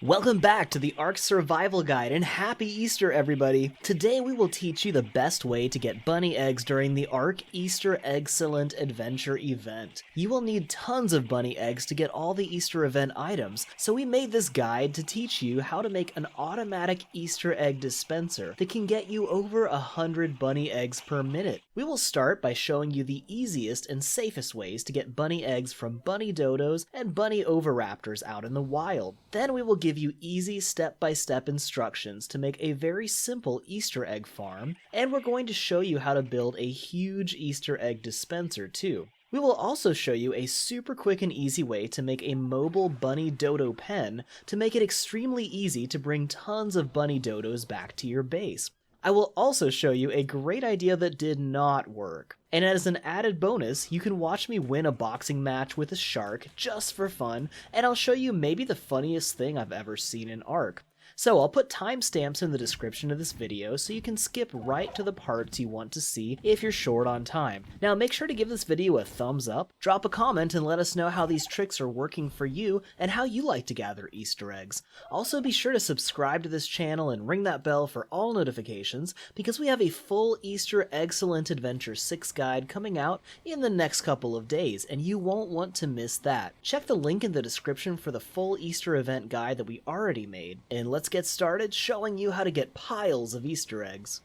Welcome back to the Ark Survival Guide and happy Easter everybody! Today we will teach you the best way to get bunny eggs during the Ark Easter Eggstravagant Adventure event. You will need tons of bunny eggs to get all the Easter event items, so we made this guide to teach you how to make an automatic Easter egg dispenser that can get you over 100 bunny eggs per minute. We will start by showing you the easiest and safest ways to get bunny eggs from Bunny Dodos and Bunny Oviraptors out in the wild. Then we will give you easy step-by-step instructions to make a very simple Easter egg farm, and we're going to show you how to build a huge Easter egg dispenser too. We will also show you a super quick and easy way to make a mobile Bunny Dodo pen to make it extremely easy to bring tons of Bunny Dodos back to your base. I will also show you a great idea that did not work. And as an added bonus, you can watch me win a boxing match with a shark just for fun, and I'll show you maybe the funniest thing I've ever seen in Ark. So I'll put timestamps in the description of this video so you can skip right to the parts you want to see if you're short on time. Now make sure to give this video a thumbs up, drop a comment and let us know how these tricks are working for you and how you like to gather Easter eggs. Also be sure to subscribe to this channel and ring that bell for all notifications because we have a full Easter Eggstravagant Adventure 6 guide coming out in the next couple of days and you won't want to miss that. Check the link in the description for the full Easter event guide that we already made, and let's get started showing you how to get piles of Easter eggs.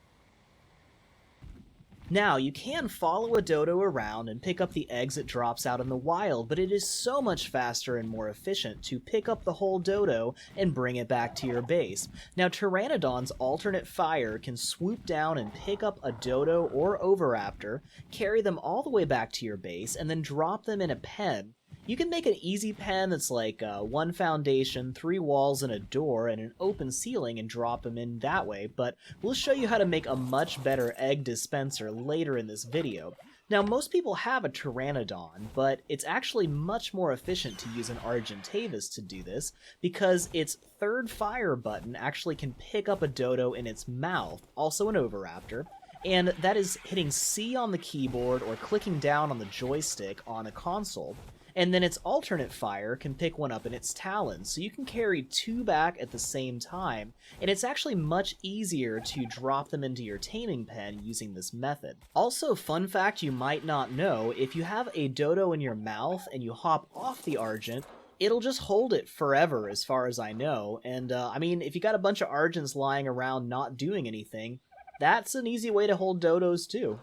Now, you can follow a dodo around and pick up the eggs it drops out in the wild, but it is so much faster and more efficient to pick up the whole dodo and bring it back to your base. Now, Pteranodon's alternate fire can swoop down and pick up a dodo or oviraptor, carry them all the way back to your base, and then drop them in a pen. You can make an easy pen that's like one foundation, 3 walls and a door, and an open ceiling and drop them in that way, but we'll show you how to make a much better egg dispenser later in this video. Now, most people have a Pteranodon, but it's actually much more efficient to use an Argentavis to do this, because its third fire button actually can pick up a dodo in its mouth, also an Oviraptor, and that is hitting C on the keyboard or clicking down on the joystick on a console. And then its alternate fire can pick one up in its talons, so you can carry 2 back at the same time, and it's actually much easier to drop them into your taming pen using this method. Also, fun fact you might not know, if you have a dodo in your mouth and you hop off the Argent, it'll just hold it forever as far as I know, and I mean, if you got a bunch of Argents lying around not doing anything, that's an easy way to hold dodos too.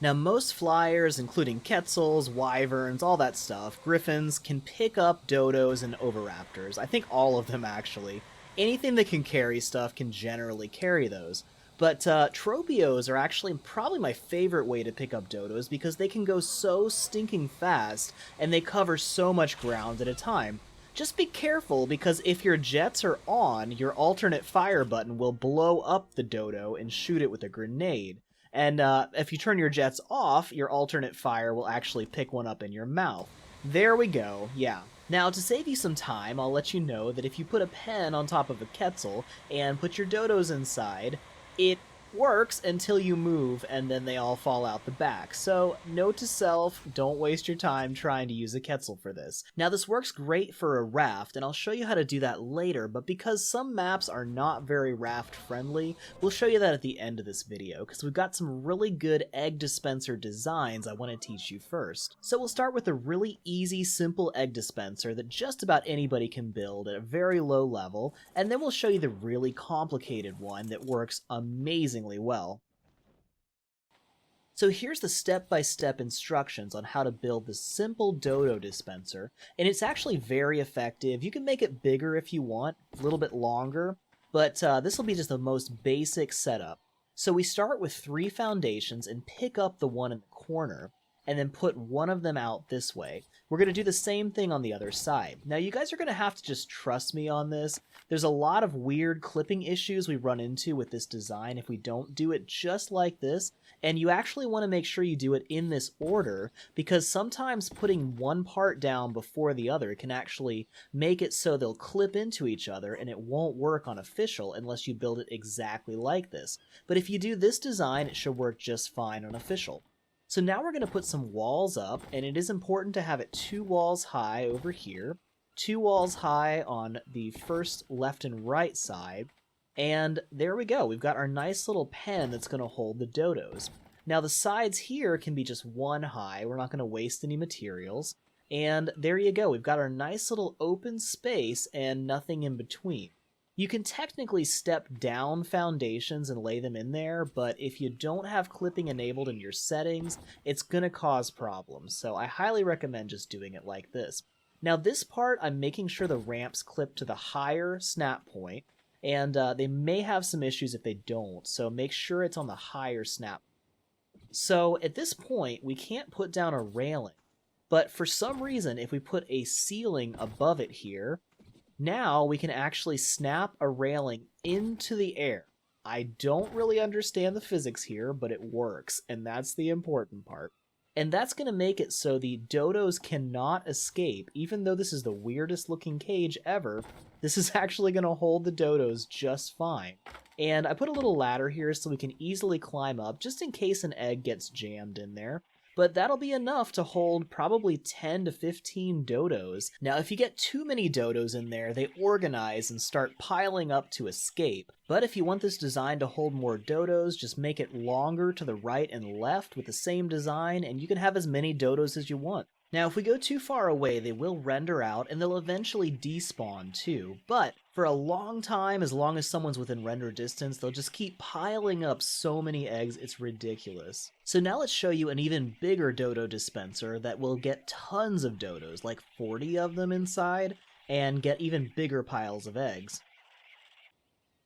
Now, most flyers, including quetzals, wyverns, all that stuff, griffins, can pick up dodos and oviraptors. I think all of them, actually. Anything that can carry stuff can generally carry those. But tropios are actually probably my favorite way to pick up dodos because they can go so stinking fast and they cover so much ground at a time. Just be careful because if your jets are on, your alternate fire button will blow up the dodo and shoot it with a grenade. And if you turn your jets off, your alternate fire will actually pick one up in your mouth. There we go, yeah. Now, to save you some time, I'll let you know that if you put a pen on top of a quetzal and put your dodos inside, it works until you move and then they all fall out the back. So, note to self, don't waste your time trying to use a quetzal for this. Now, this works great for a raft, and I'll show you how to do that later, but because some maps are not very raft friendly, we'll show you that at the end of this video, because we've got some really good egg dispenser designs I want to teach you first. So we'll start with a really easy, simple egg dispenser that just about anybody can build at a very low level, and then we'll show you the really complicated one that works amazingly well. So here's the step-by-step instructions on how to build this simple dodo dispenser, and it's actually very effective. You can make it bigger if you want, a little bit longer, but this will be just the most basic setup. So we start with 3 foundations and pick up the one in the corner, and then put one of them out this way. We're going to do the same thing on the other side. Now, you guys are going to have to just trust me on this. There's a lot of weird clipping issues we run into with this design if we don't do it just like this, and you actually want to make sure you do it in this order, because sometimes putting one part down before the other can actually make it so they'll clip into each other, and it won't work on official unless you build it exactly like this. But if you do this design, it should work just fine on official. So now we're going to put some walls up, and it is important to have it 2 walls high over here, 2 walls high on the first left and right side. And there we go. We've got our nice little pen that's going to hold the dodos. Now the sides here can be just 1 high. We're not going to waste any materials. And there you go. We've got our nice little open space and nothing in between. You can technically step down foundations and lay them in there, but if you don't have clipping enabled in your settings, it's going to cause problems. So I highly recommend just doing it like this. Now this part, I'm making sure the ramps clip to the higher snap point, and they may have some issues if they don't, so make sure it's on the higher snap. So at this point, we can't put down a railing, but for some reason, if we put a ceiling above it here, now we can actually snap a railing into the air. I don't really understand the physics here, but it works, and that's the important part. And that's going to make it so the dodos cannot escape. Even though this is the weirdest looking cage ever, this is actually going to hold the dodos just fine. And I put a little ladder here so we can easily climb up, just in case an egg gets jammed in there. But that'll be enough to hold probably 10 to 15 dodos. Now, if you get too many dodos in there, they organize and start piling up to escape. But if you want this design to hold more dodos, just make it longer to the right and left with the same design, and you can have as many dodos as you want. Now, if we go too far away, they will render out, and they'll eventually despawn too. But for a long time, as long as someone's within render distance, they'll just keep piling up so many eggs, it's ridiculous. So now let's show you an even bigger dodo dispenser that will get tons of dodos, like 40 of them inside, and get even bigger piles of eggs.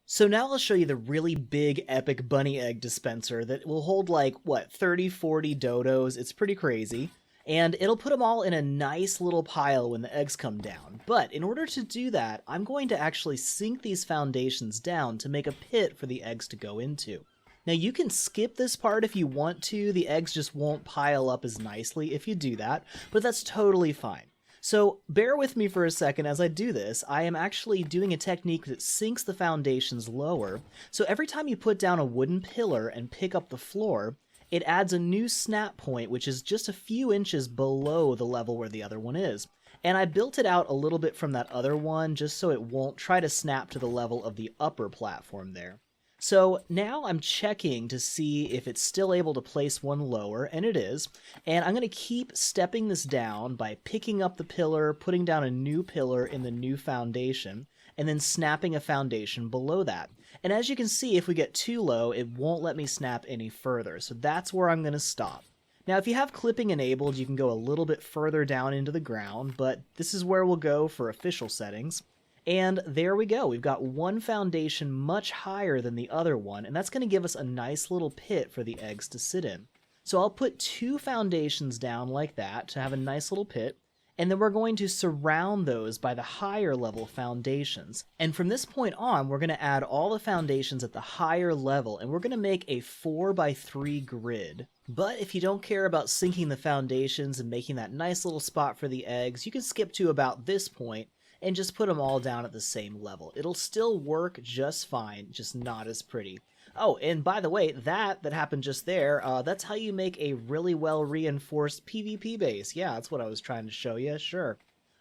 So now I'll show you the really big, epic bunny egg dispenser that will hold like, 30, 40 dodos. It's pretty crazy. And it'll put them all in a nice little pile when the eggs come down. But in order to do that, I'm going to actually sink these foundations down to make a pit for the eggs to go into. Now you can skip this part if you want to, the eggs just won't pile up as nicely if you do that, but that's totally fine. So bear with me for a second as I do this. I am actually doing a technique that sinks the foundations lower, so every time you put down a wooden pillar and pick up the floor, it adds a new snap point, which is just a few inches below the level where the other one is. And I built it out a little bit from that other one, just so it won't try to snap to the level of the upper platform there. So now I'm checking to see if it's still able to place one lower, and it is. And I'm going to keep stepping this down by picking up the pillar, putting down a new pillar in the new foundation, and then snapping a foundation below that. And as you can see, if we get too low, it won't let me snap any further, so that's where I'm going to stop. Now, if you have clipping enabled, you can go a little bit further down into the ground, but this is where we'll go for official settings. And there we go. We've got one foundation much higher than the other one, and that's going to give us a nice little pit for the eggs to sit in. So I'll put 2 foundations down like that to have a nice little pit, and then we're going to surround those by the higher level foundations. And from this point on, we're going to add all the foundations at the higher level, and we're going to make a 4x3 grid. But if you don't care about sinking the foundations and making that nice little spot for the eggs, you can skip to about this point and just put them all down at the same level. It'll still work just fine, just not as pretty. Oh, and by the way, that happened just there, that's how you make a really well-reinforced PvP base. Yeah, that's what I was trying to show you, sure.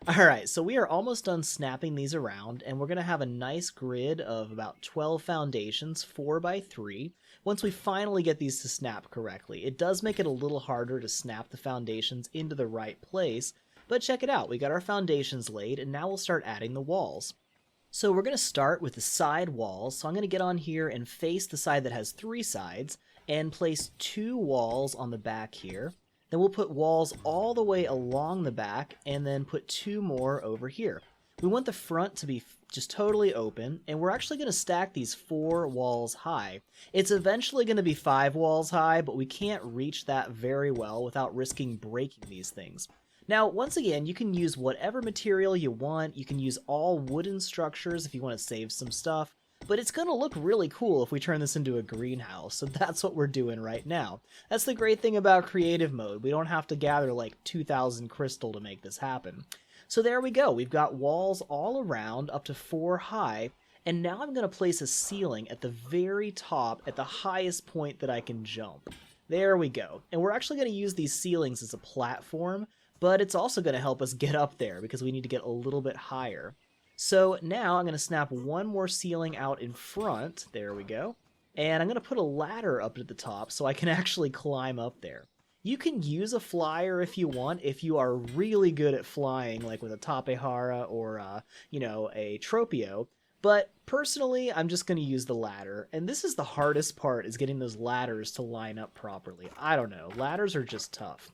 Alright, so we are almost done snapping these around, and we're going to have a nice grid of about 12 foundations, 4x3, once we finally get these to snap correctly. It does make it a little harder to snap the foundations into the right place, but check it out, we got our foundations laid, and now we'll start adding the walls. So we're going to start with the side walls, so I'm going to get on here and face the side that has 3 sides, and place 2 walls on the back here. Then we'll put walls all the way along the back, and then put 2 more over here. We want the front to be just totally open, and we're actually going to stack these 4 walls high. It's eventually going to be 5 walls high, but we can't reach that very well without risking breaking these things. Now, once again, you can use whatever material you want. You can use all wooden structures if you want to save some stuff. But it's going to look really cool if we turn this into a greenhouse, so that's what we're doing right now. That's the great thing about creative mode. We don't have to gather like 2,000 crystal to make this happen. So there we go. We've got walls all around, up to 4 high, and now I'm going to place a ceiling at the very top, at the highest point that I can jump. There we go. And we're actually going to use these ceilings as a platform, but it's also going to help us get up there because we need to get a little bit higher. So now I'm going to snap one more ceiling out in front. There we go. And I'm going to put a ladder up at the top so I can actually climb up there. You can use a flyer if you want, if you are really good at flying, like with a Tapehara or, a Tropio. But personally, I'm just going to use the ladder. And this is the hardest part, is getting those ladders to line up properly. I don't know. Ladders are just tough.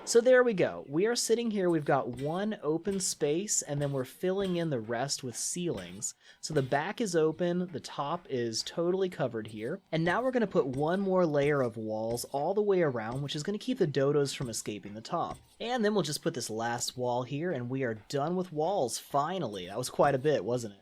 So there we go. We are sitting here. We've got one open space, and then we're filling in the rest with ceilings. So the back is open, the top is totally covered here. And now we're going to put one more layer of walls all the way around, which is going to keep the dodos from escaping the top. And then we'll just put this last wall here, and we are done with walls, finally. That was quite a bit, wasn't it?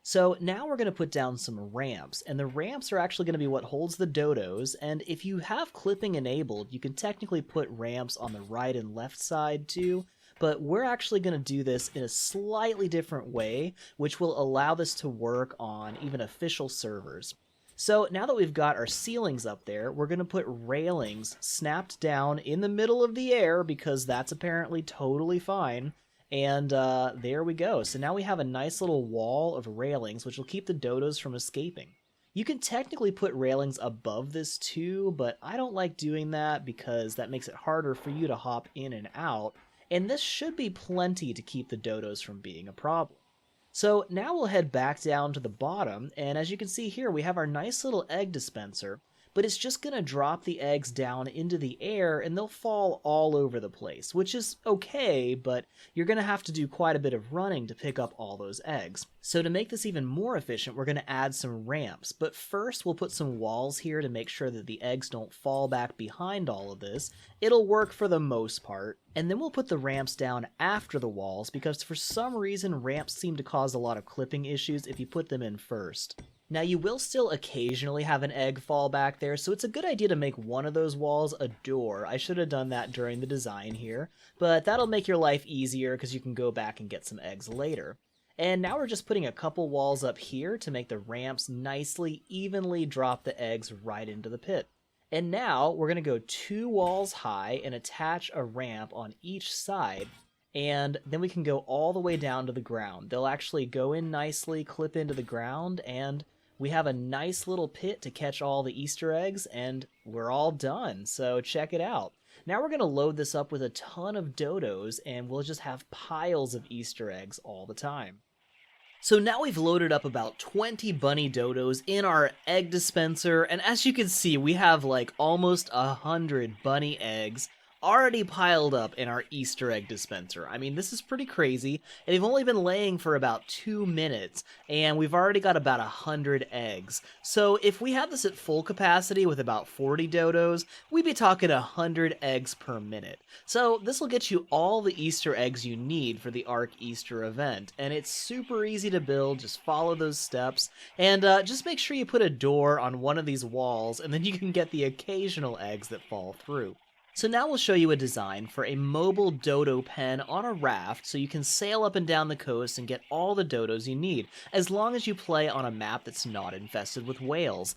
So now we're going to put down some ramps, and the ramps are actually going to be what holds the dodos, and if you have clipping enabled, you can technically put ramps on the right and left side too, but we're actually going to do this in a slightly different way, which will allow this to work on even official servers. So now that we've got our ceilings up there, we're going to put railings snapped down in the middle of the air, because that's apparently totally fine. And there we go. So now we have a nice little wall of railings, which will keep the dodos from escaping. You can technically put railings above this too, but I don't like doing that because that makes it harder for you to hop in and out. And this should be plenty to keep the dodos from being a problem. So now we'll head back down to the bottom, and as you can see here, we have our nice little egg dispenser. But it's just going to drop the eggs down into the air, and they'll fall all over the place, which is okay, but you're going to have to do quite a bit of running to pick up all those eggs. So to make this even more efficient, we're going to add some ramps, but first we'll put some walls here to make sure that the eggs don't fall back behind all of this. It'll work for the most part, and then we'll put the ramps down after the walls, because for some reason ramps seem to cause a lot of clipping issues if you put them in first. Now you will still occasionally have an egg fall back there, so it's a good idea to make one of those walls a door. I should have done that during the design here, but that'll make your life easier because you can go back and get some eggs later. And now we're just putting a couple walls up here to make the ramps nicely, evenly drop the eggs right into the pit. And now we're going to go 2 walls high and attach a ramp on each side, and then we can go all the way down to the ground. They'll actually go in nicely, clip into the ground, and we have a nice little pit to catch all the Easter eggs, and we're all done, so check it out. Now we're going to load this up with a ton of dodos, and we'll just have piles of Easter eggs all the time. So now we've loaded up about 20 Bunny Dodos in our egg dispenser, and as you can see, we have like almost 100 bunny eggs already piled up in our Easter egg dispenser. I mean, this is pretty crazy, and they've only been laying for about 2 minutes, and we've already got about 100 eggs. So if we had this at full capacity with about 40 dodos, we'd be talking 100 eggs per minute. So this will get you all the Easter eggs you need for the Ark Easter event, and it's super easy to build. Just follow those steps, and just make sure you put a door on one of these walls, and then you can get the occasional eggs that fall through. So now we'll show you a design for a mobile dodo pen on a raft so you can sail up and down the coast and get all the dodos you need, as long as you play on a map that's not infested with whales.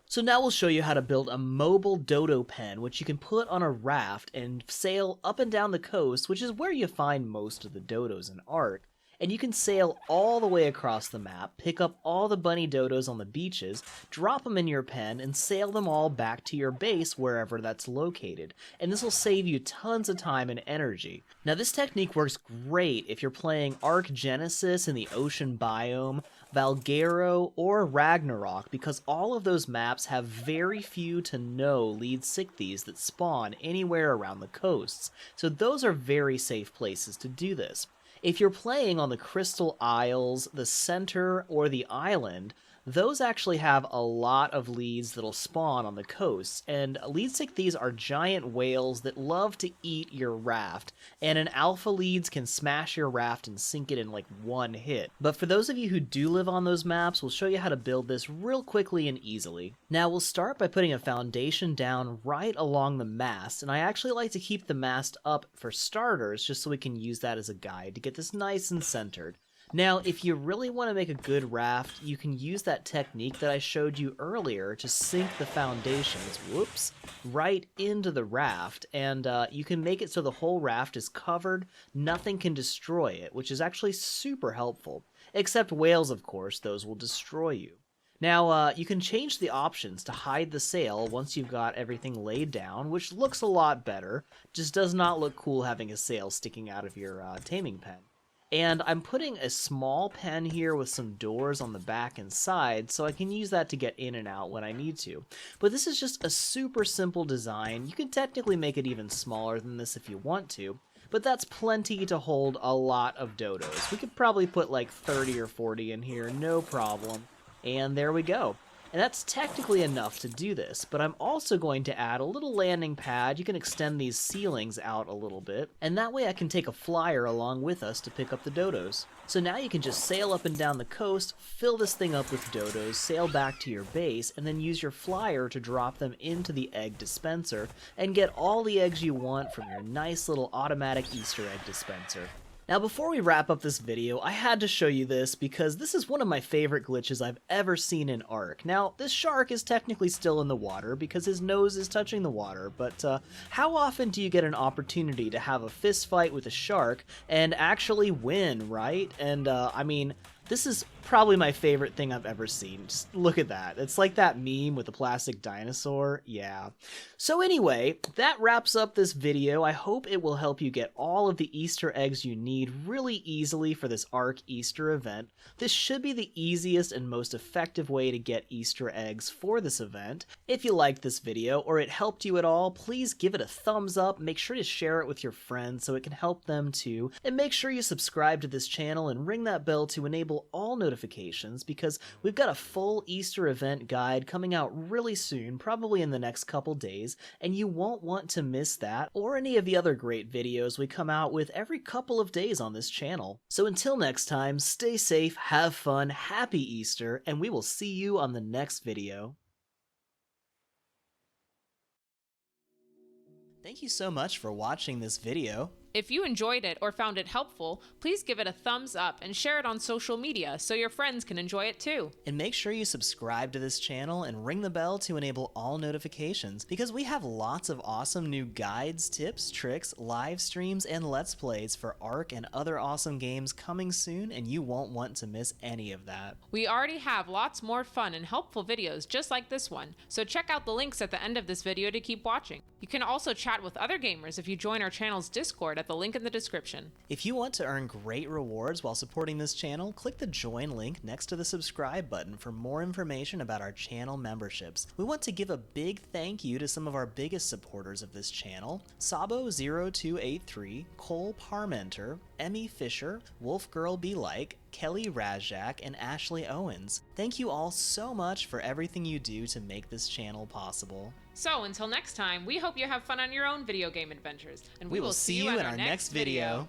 So now we'll show you how to build a mobile dodo pen, which you can put on a raft and sail up and down the coast, which is where you find most of the dodos in Ark. And you can sail all the way across the map, pick up all the bunny dodos on the beaches, drop them in your pen, and sail them all back to your base wherever that's located. And this will save you tons of time and energy. Now this technique works great if you're playing Ark Genesis in the ocean biome, Valguero, or Ragnarok, because all of those maps have very few to no lead sichthies that spawn anywhere around the coasts. So those are very safe places to do this. If you're playing on the Crystal Isles, the Center, or the Island, those actually have a lot of leads that'll spawn on the coasts, and lead sichthies are giant whales that love to eat your raft, and an alpha leads can smash your raft and sink it in like one hit. But for those of you who do live on those maps, we'll show you how to build this real quickly and easily. Now we'll start by putting a foundation down right along the mast, and I actually like to keep the mast up for starters just so we can use that as a guide to get this nice and centered. Now, if you really want to make a good raft, you can use that technique that I showed you earlier to sink the foundations, right into the raft, and you can make it so the whole raft is covered, nothing can destroy it, which is actually super helpful. Except whales, of course, those will destroy you. Now, you can change the options to hide the sail once you've got everything laid down, which looks a lot better, just does not look cool having a sail sticking out of your taming pen. And I'm putting a small pen here with some doors on the back and side, so I can use that to get in and out when I need to. But this is just a super simple design. You can technically make it even smaller than this if you want to, but that's plenty to hold a lot of dodos. We could probably put like 30 or 40 in here, no problem. And there we go. And that's technically enough to do this, but I'm also going to add a little landing pad. You can extend these ceilings out a little bit, and that way I can take a flyer along with us to pick up the dodos. So now you can just sail up and down the coast, fill this thing up with dodos, sail back to your base, and then use your flyer to drop them into the egg dispenser, and get all the eggs you want from your nice little automatic Easter egg dispenser. Now before we wrap up this video, I had to show you this because this is one of my favorite glitches I've ever seen in Ark. Now, this shark is technically still in the water because his nose is touching the water, but how often do you get an opportunity to have a fist fight with a shark and actually win, right? And I mean, this is probably my favorite thing I've ever seen. Just look at that. It's like that meme with the plastic dinosaur. Yeah. So anyway, that wraps up this video. I hope it will help you get all of the Easter eggs you need really easily for this Ark Easter event. This should be the easiest and most effective way to get Easter eggs for this event. If you liked this video or it helped you at all, please give it a thumbs up. Make sure to share it with your friends so it can help them too. And make sure you subscribe to this channel and ring that bell to enable all notifications, because we've got a full Easter event guide coming out really soon, probably in the next couple days, and you won't want to miss that or any of the other great videos we come out with every couple of days on this channel. So until next time, stay safe, have fun, happy Easter, and we will see you on the next video. Thank you so much for watching this video. If you enjoyed it or found it helpful, please give it a thumbs up and share it on social media so your friends can enjoy it too. And make sure you subscribe to this channel and ring the bell to enable all notifications, because we have lots of awesome new guides, tips, tricks, live streams, and Let's Plays for Ark and other awesome games coming soon, and you won't want to miss any of that. We already have lots more fun and helpful videos just like this one, so check out the links at the end of this video to keep watching. You can also chat with other gamers if you join our channel's Discord at the link in the description. If you want to earn great rewards while supporting this channel, click the join link next to the subscribe button for more information about our channel memberships. We want to give a big thank you to some of our biggest supporters of this channel: Sabo0283, Cole Parmenter, Emmy Fisher, Wolfgirl Be Like, Kelly Razak, and Ashley Owens. Thank you all so much for everything you do to make this channel possible. So until next time, we hope you have fun on your own video game adventures, and We will see you in our next video.